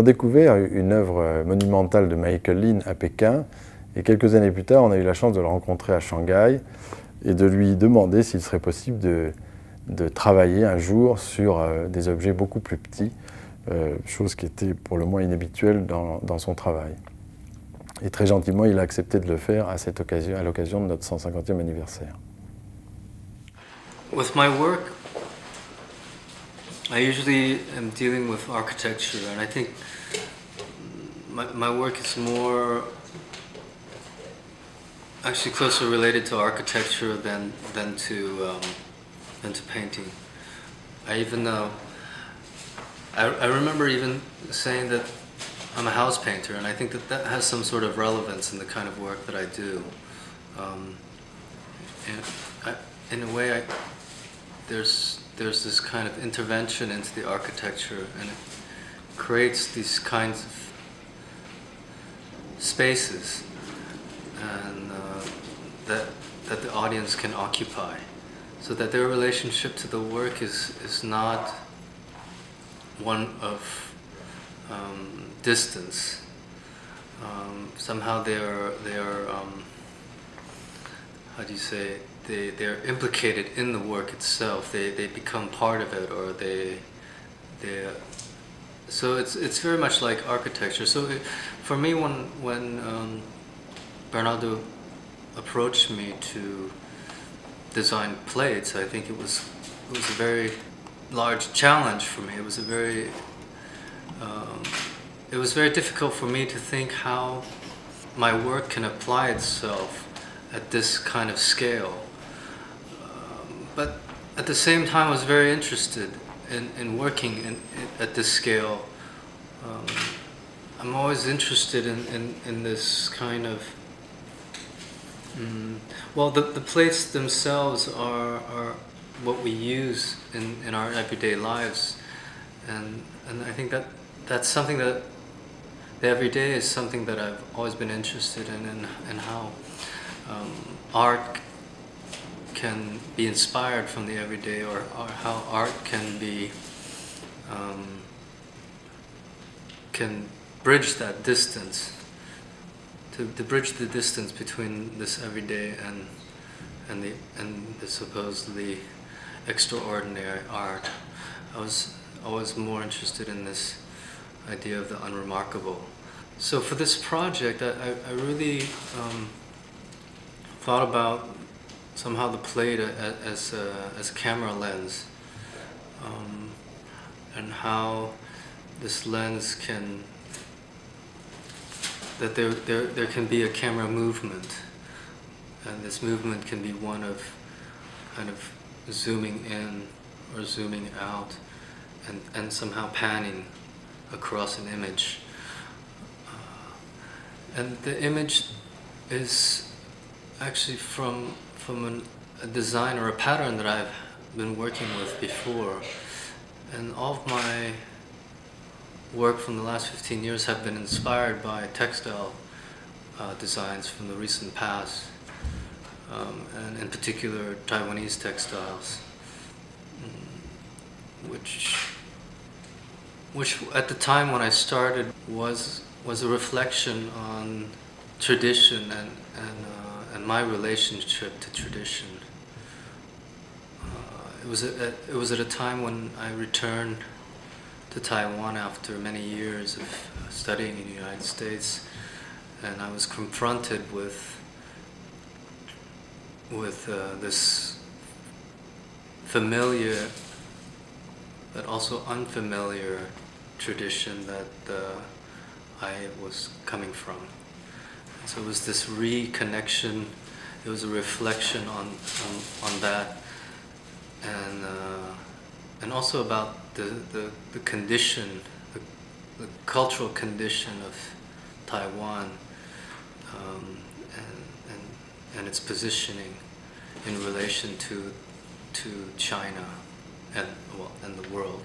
découvert une œuvre monumentale de Michael Lin à Pékin, et quelques années plus tard, on a eu la chance de le rencontrer à Shanghai et de lui demander s'il serait possible de travailler un jour sur des objets beaucoup plus petits, chose qui était pour le moins inhabituelle dans son travail. Et très gentiment, il a accepté de le faire à l'occasion de notre 150e anniversaire. With my work, I usually am dealing with architecture, and I think my work is more actually closer related to architecture than to painting. I remember even saying that I'm a house painter, and I think that has some sort of relevance in the kind of work that I do. In a way, there's this kind of intervention into the architecture, and it creates these kinds of spaces, and that the audience can occupy, so that their relationship to the work is not one of distance. Somehow they are how do you say, they're implicated in the work itself. They become part of it, or so it's very much like architecture. So for me, when Bernardaud approached me to design plates, I think it was a very large challenge for me. It was very difficult for me to think how my work can apply itself at this kind of scale. But at the same time, I was very interested in working at this scale. I'm always interested in this kind of well, the plates themselves are what we use in our everyday lives, and I think that's something that the everyday is something that I've always been interested in, and how art can be inspired from the everyday, or how art can be can bridge that distance, to bridge the distance between this everyday and the supposedly extraordinary art. I was always more interested in this idea of the unremarkable. So for this project, I really thought about somehow the plate as a camera lens, and how this lens there can be a camera movement, and this movement can be one of kind of zooming in or zooming out, and somehow panning across an image. And the image is actually from a design or a pattern that I've been working with before. And all of my work from the last 15 years have been inspired by textile designs from the recent past, and in particular Taiwanese textiles, which at the time when I started was a reflection on tradition and my relationship to tradition. It was at a time when I returned to Taiwan after many years of studying in the United States, and I was confronted with this familiar but also unfamiliar tradition that I was coming from. And so it was this reconnection. It was a reflection on that, and also about the condition, the cultural condition of Taiwan, and its positioning in relation to China and the world.